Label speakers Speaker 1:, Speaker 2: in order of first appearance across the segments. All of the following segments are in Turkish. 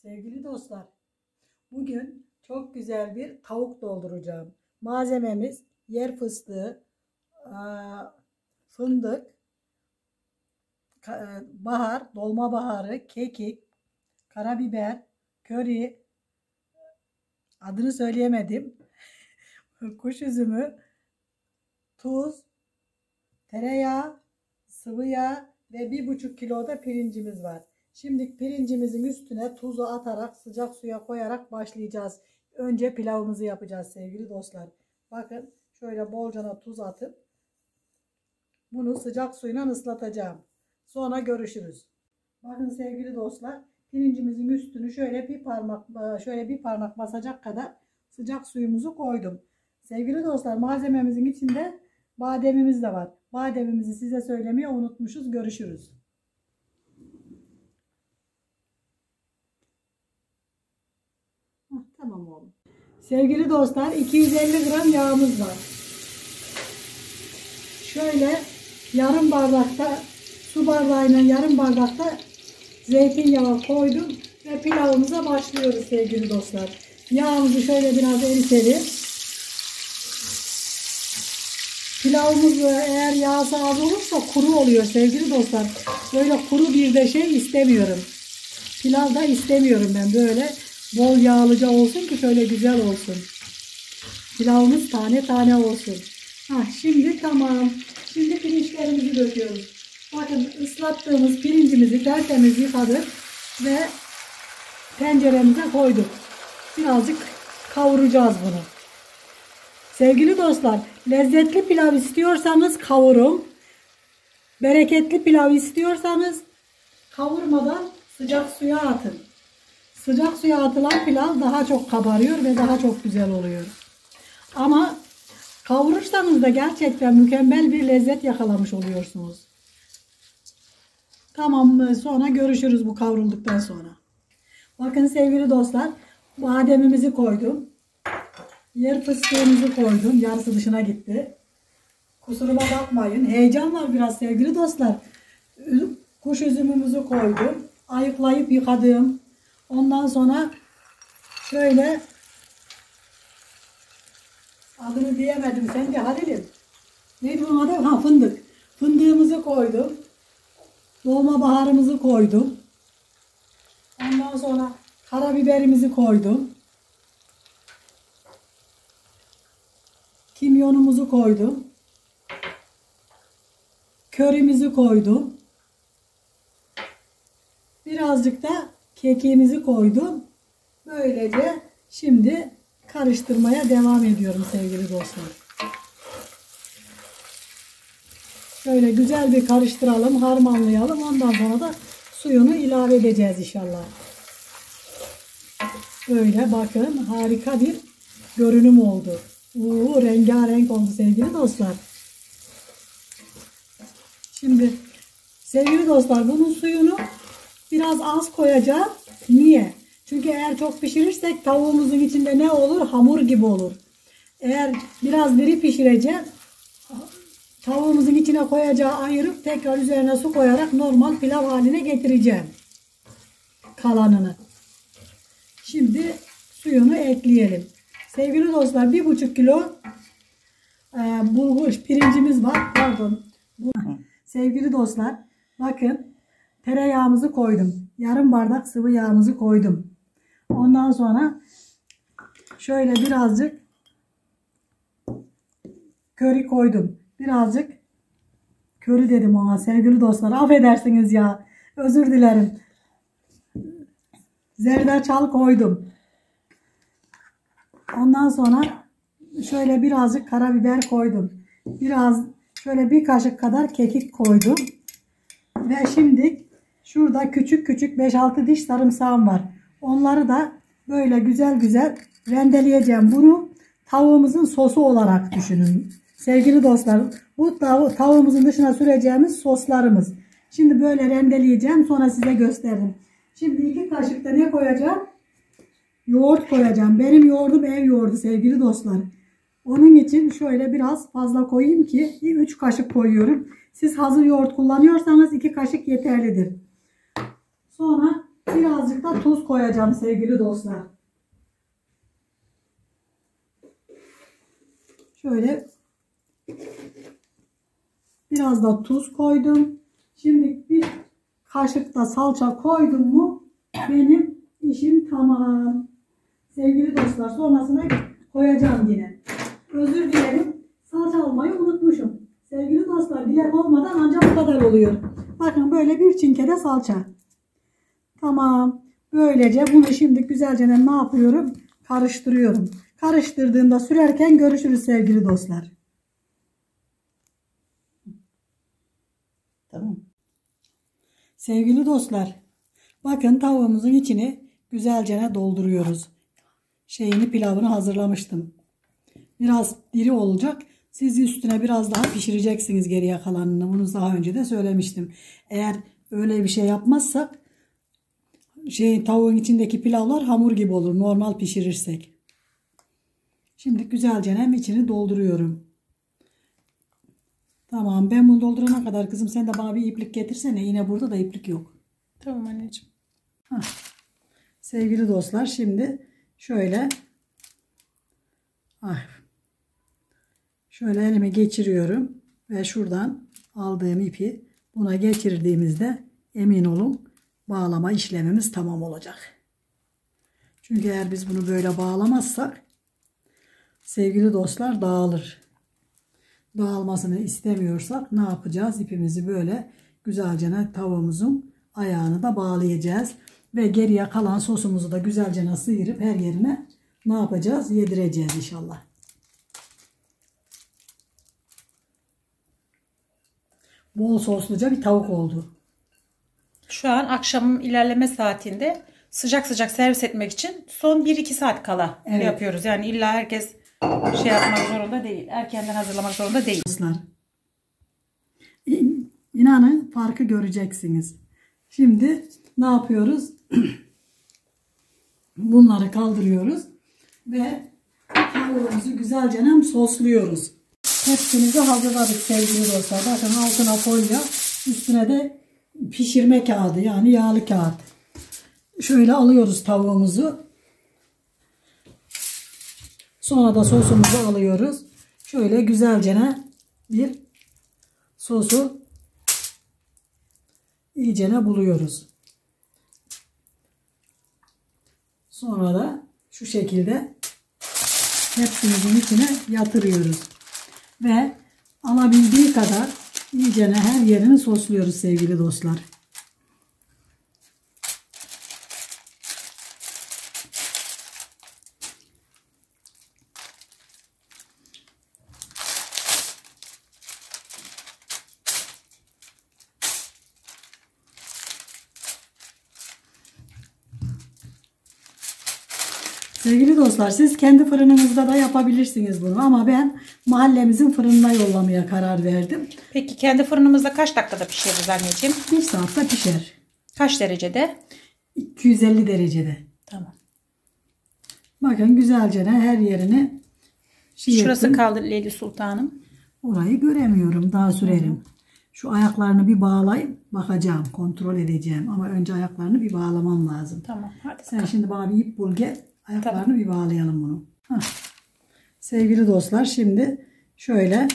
Speaker 1: Sevgili dostlar, bugün çok güzel bir tavuk dolduracağım. Malzememiz yer fıstığı, fındık, bahar, dolma baharı, kekik, karabiber, köri, adını söyleyemedim, kuş üzümü, tuz, tereyağı, sıvı yağ ve 1,5 kilo da pirincimiz var. Şimdi pirincimizin üstüne tuzu atarak sıcak suya koyarak başlayacağız. Önce pilavımızı yapacağız sevgili dostlar. Bakın şöyle bolcana tuz atıp bunu sıcak suyla ıslatacağım. Sonra görüşürüz. Bakın sevgili dostlar, pirincimizin üstünü şöyle bir parmak basacak kadar sıcak suyumuzu koydum. Sevgili dostlar, malzememizin içinde bademimiz de var. Bademimizi size söylemeyi unutmuşuz. Görüşürüz. Tamam oğlum. Sevgili dostlar, 250 gram yağımız var. Şöyle yarım bardakta, su bardağıyla yarım bardakta zeytinyağı koydum ve pilavımıza başlıyoruz sevgili dostlar. Yağımızı şöyle biraz eritelim. Pilavımız eğer yağsı az olursa kuru oluyor sevgili dostlar. Böyle kuru bir de şey istemiyorum. Pilav da istemiyorum ben, böyle bol yağlıca olsun ki şöyle güzel olsun. Pilavımız tane tane olsun. Şimdi tamam. Şimdi pirinçlerimizi döküyoruz. Bakın ıslattığımız pirincimizi tertemiz yıkadık ve tenceremize koyduk. Birazcık kavuracağız bunu. Sevgili dostlar, lezzetli pilav istiyorsanız kavurun. Bereketli pilav istiyorsanız kavurmadan sıcak suya atın. Sıcak suya atılan pilav daha çok kabarıyor ve daha çok güzel oluyor. Ama kavurursanız da gerçekten mükemmel bir lezzet yakalamış oluyorsunuz. Tamam, sonra görüşürüz bu kavrulduktan sonra. Bakın sevgili dostlar, bademimizi koydum. Yer fıstığımızı koydum. Yarısı dışına gitti. Kusuruma bakmayın. Heyecan var biraz sevgili dostlar. Kuş üzümümüzü koydum. Ayıklayıp yıkadım. Ondan sonra şöyle, adını diyemedim. Sen de Halil'im. Neydi bunun adı? Fındık. Fındığımızı koydum. Dolma baharımızı koydum. Ondan sonra karabiberimizi koydum. Kimyonumuzu koydum. Körimizi koydum. Birazcık da kekiğimizi koydum. Böylece şimdi karıştırmaya devam ediyorum sevgili dostlar. Şöyle güzel bir karıştıralım, harmanlayalım. Ondan sonra da suyunu ilave edeceğiz inşallah. Böyle bakın, harika bir görünüm oldu. Rengarenk oldu sevgili dostlar. Şimdi sevgili dostlar, bunun suyunu biraz az koyacağım. Niye? Çünkü eğer çok pişirirsek tavuğumuzun içinde ne olur? Hamur gibi olur. Eğer biraz diri pişireceğim, tavuğumuzun içine koyacağı ayırıp tekrar üzerine su koyarak normal pilav haline getireceğim kalanını. Şimdi suyunu ekleyelim. Sevgili dostlar, 1,5 kilo bulgur pirincimiz var. Pardon. Sevgili dostlar, bakın tereyağımızı koydum. Yarım bardak sıvı yağımızı koydum. Ondan sonra şöyle birazcık köri koydum. Birazcık köri dedim ona sevgili dostlar. Affedersiniz ya. Özür dilerim. Zerdeçal koydum. Ondan sonra şöyle birazcık karabiber koydum. Şöyle bir kaşık kadar kekik koydum. Ve şimdi şurada küçük küçük 5-6 diş sarımsağım var. Onları da böyle güzel güzel rendeleyeceğim. Bunu tavuğumuzun sosu olarak düşünün. Sevgili dostlar, bu tavuğumuzun dışına süreceğimiz soslarımız. Şimdi böyle rendeleyeceğim, sonra size gösteririm. Şimdi 2 kaşık da ne koyacağım? Yoğurt koyacağım. Benim yoğurdum ev yoğurdu sevgili dostlar. Onun için şöyle biraz fazla koyayım ki 3 kaşık koyuyorum. Siz hazır yoğurt kullanıyorsanız 2 kaşık yeterlidir. Sonra Birazcık da tuz koyacağım sevgili dostlar. Şöyle biraz da tuz koydum. Şimdi bir kaşık da salça koydum mu benim işim tamam. Sevgili dostlar, sonrasına koyacağım yine. Özür dilerim. Salça almayı unutmuşum. Sevgili dostlar, dilek olmadan ancak bu kadar oluyor. Bakın böyle bir çinkede salça. Tamam. Böylece bunu şimdi güzelce ne yapıyorum? Karıştırıyorum. Karıştırdığımda sürerken görüşürüz sevgili dostlar. Tamam. Sevgili dostlar, bakın tavuğumuzun içini güzelce dolduruyoruz. Pilavını hazırlamıştım. Biraz diri olacak. Siz üstüne biraz daha pişireceksiniz geriye kalanını. Bunu daha önce de söylemiştim. Eğer öyle bir şey yapmazsak tavuğun içindeki pilavlar hamur gibi olur normal pişirirsek. Şimdi güzelce içini dolduruyorum. Tamam, ben bunu doldurana kadar kızım sen de bana bir iplik getirsene. Yine burada da iplik yok.
Speaker 2: Tamam anneciğim.
Speaker 1: Sevgili dostlar, şimdi şöyle elime geçiriyorum ve şuradan aldığım ipi buna geçirdiğimizde emin olun bağlama işlemimiz tamam olacak. Çünkü eğer biz bunu böyle bağlamazsak sevgili dostlar dağılır. Dağılmasını istemiyorsak ne yapacağız? İpimizi böyle güzelce tavuğumuzun ayağını da bağlayacağız. Ve geriye kalan sosumuzu da güzelce sıyırıp her yerine ne yapacağız? Yedireceğiz inşallah. Bol sosluca bir tavuk oldu.
Speaker 2: Şu an akşamın ilerleme saatinde sıcak sıcak servis etmek için son 1-2 saat kala yapıyoruz. Yani illa herkes yapmak zorunda değil. Erkenden hazırlamak zorunda değil.
Speaker 1: Dostlar, İnanın farkı göreceksiniz. Şimdi ne yapıyoruz? Bunları kaldırıyoruz ve tavuğumuzu güzelce sosluyoruz. Hepsimizi hazırladık sevgili dostlar. Bakın altına folyo, üstüne de pişirme kağıdı, yani yağlı kağıt. Şöyle alıyoruz tavuğumuzu. Sonra da sosumuzu alıyoruz. Şöyle güzelce bir sosu iyicene buluyoruz. Sonra da şu şekilde hepsimizin içine yatırıyoruz. Ve alabildiği kadar iyicene her yerini sosluyoruz sevgili dostlar. Sevgili dostlar, siz kendi fırınınızda da yapabilirsiniz bunu ama ben mahallemizin fırınına yollamaya karar verdim.
Speaker 2: Peki kendi fırınımızda kaç dakikada pişiririz anneciğim?
Speaker 1: 1 saatte pişer.
Speaker 2: Kaç derecede?
Speaker 1: 250 derecede.
Speaker 2: Tamam.
Speaker 1: Bakın güzelce her yerini
Speaker 2: Şurası
Speaker 1: ettim.
Speaker 2: kaldı Leyli Sultanım.
Speaker 1: Orayı göremiyorum. Daha sürerim. Şu ayaklarını bir bağlayıp bakacağım. Kontrol edeceğim. Ama önce ayaklarını bir bağlamam lazım.
Speaker 2: Tamam. Hadi
Speaker 1: Sen şimdi bana bir ip bul gel. Ayaklarını
Speaker 2: tamam.
Speaker 1: bir bağlayalım bunu. Sevgili dostlar, şimdi şöyle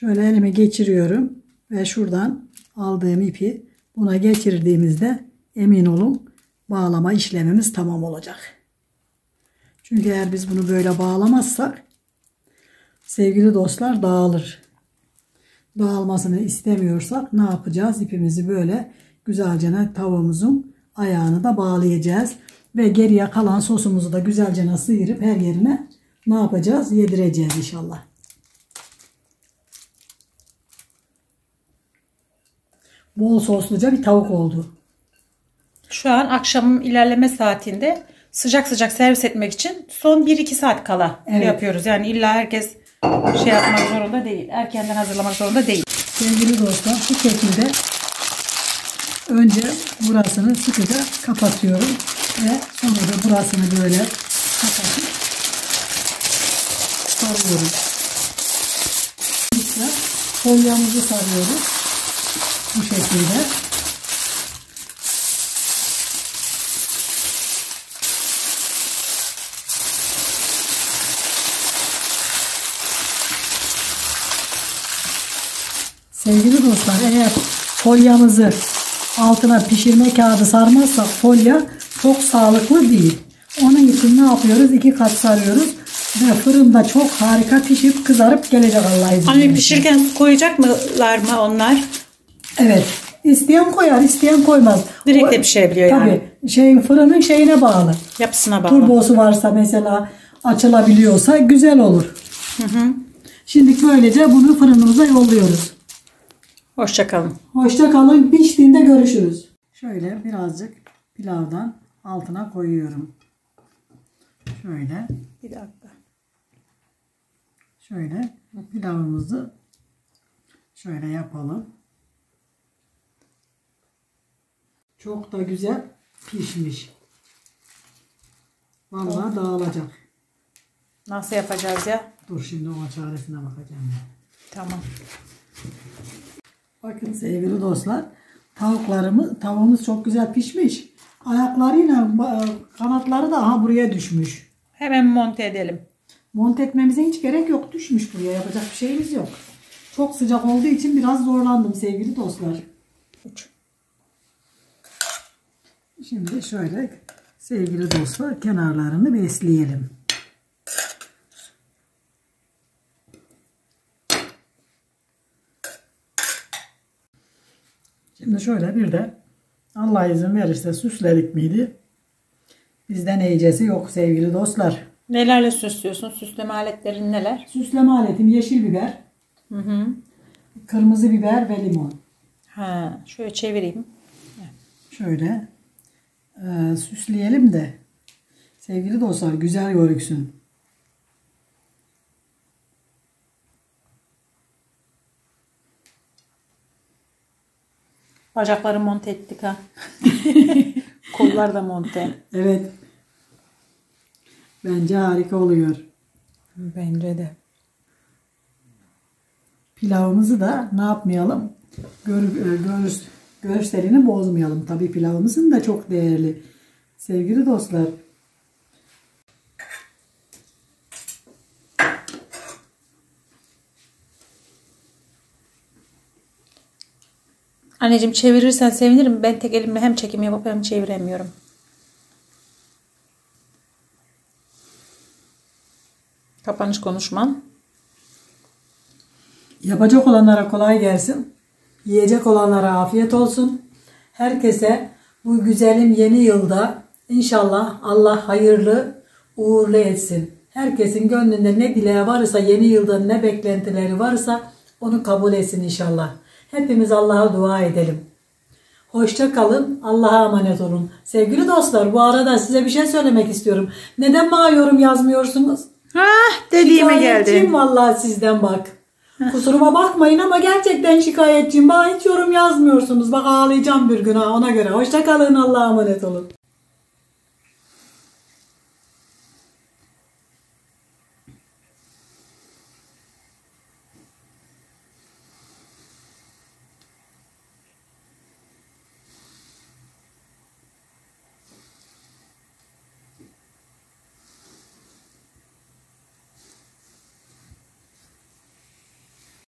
Speaker 1: elime geçiriyorum ve şuradan aldığım ipi buna geçirdiğimizde emin olun bağlama işlemimiz tamam olacak. Çünkü eğer biz bunu böyle bağlamazsak sevgili dostlar dağılır. Dağılmasını istemiyorsak ne yapacağız? İpimizi böyle güzelce tavuğumuzun ayağını da bağlayacağız. Ve geriye kalan sosumuzu da güzelce sıyırıp her yerine ne yapacağız? Yedireceğiz inşallah. Bol sosluca bir tavuk oldu.
Speaker 2: Şu an akşamın ilerleme saatinde sıcak sıcak servis etmek için son 1-2 saat kala yapıyoruz. Yani illa herkes yapmak zorunda değil. Erkenden hazırlamak zorunda değil.
Speaker 1: Sevgili dostlar, bu şekilde önce burasını sıkıca kapatıyorum ve sonra da burasını böyle kapatıp sarıyorum. Folyomuzu sarıyoruz. Bu şekilde. Sevgili dostlar, eğer folyamızı altına pişirme kağıdı sarmazsak folya çok sağlıklı değil. Onun için ne yapıyoruz? 2 kat sarıyoruz ve fırında çok harika pişip kızarıp gelecek Allah'ın izniyle.
Speaker 2: Anne pişirirken su koyacak mılar mı onlar?
Speaker 1: Evet. İsteyen koyar, isteyen koymaz.
Speaker 2: Direkt de pişirebiliyor yani.
Speaker 1: Tabii. Fırının şeyine bağlı.
Speaker 2: Yapısına bağlı.
Speaker 1: Turbosu varsa mesela açılabiliyorsa güzel olur. Şimdi böylece bunu fırınımıza yolluyoruz.
Speaker 2: Hoşça kalın.
Speaker 1: Hoşça kalın. Piştiğinde görüşürüz. Şöyle birazcık pilavdan altına koyuyorum. Şöyle.
Speaker 2: Bir dakika.
Speaker 1: Şöyle pilavımızı şöyle yapalım. Çok da güzel pişmiş. Vallahi dağılacak.
Speaker 2: Nasıl yapacağız ya?
Speaker 1: Dur şimdi ona çaresine bakacağım.
Speaker 2: Tamam.
Speaker 1: Bakın sevgili dostlar, tavuğumuz çok güzel pişmiş. Ayaklarıyla kanatları da buraya düşmüş.
Speaker 2: Hemen monte edelim.
Speaker 1: Monte etmemize hiç gerek yok. Düşmüş buraya. Yapacak bir şeyimiz yok. Çok sıcak olduğu için biraz zorlandım sevgili dostlar. Şimdi şöyle sevgili dostlar kenarlarını besleyelim. Şimdi şöyle bir de Allah izin verirse süsledik miydi? Bizden iyicesi yok sevgili dostlar.
Speaker 2: Nelerle süslüyorsun? Süsleme aletlerin neler?
Speaker 1: Süsleme aletim yeşil biber, kırmızı biber ve limon.
Speaker 2: Ha, şöyle çevireyim.
Speaker 1: Şöyle süsleyelim de sevgili dostlar güzel görüksün.
Speaker 2: Bacakları monte ettik ha. Kollar da monte.
Speaker 1: Evet. Bence harika oluyor.
Speaker 2: Bence de.
Speaker 1: Pilavımızı da ne yapmayalım? Görselini bozmayalım. Tabii pilavımızın da çok değerli. Sevgili dostlar.
Speaker 2: Anneciğim çevirirsen sevinirim. Ben tek elimle hem çekim yapıp hem çeviremiyorum. Kapanış konuşmam.
Speaker 1: Yapacak olanlara kolay gelsin. Yiyecek olanlara afiyet olsun. Herkese bu güzelim yeni yılda inşallah Allah hayırlı uğurlu etsin. Herkesin gönlünde ne dileği varsa, yeni yılda ne beklentileri varsa onu kabul etsin inşallah. Hepimiz Allah'a dua edelim. Hoşça kalın. Allah'a emanet olun. Sevgili dostlar, bu arada size bir şey söylemek istiyorum. Neden bana yorum yazmıyorsunuz?
Speaker 2: Dediğime geldi.
Speaker 1: Şikayetçiyim vallahi sizden bak. Kusuruma bakmayın ama gerçekten şikayetçiyim. Bana hiç yorum yazmıyorsunuz. Bak ağlayacağım bir gün ha, ona göre. Hoşça kalın. Allah'a emanet olun.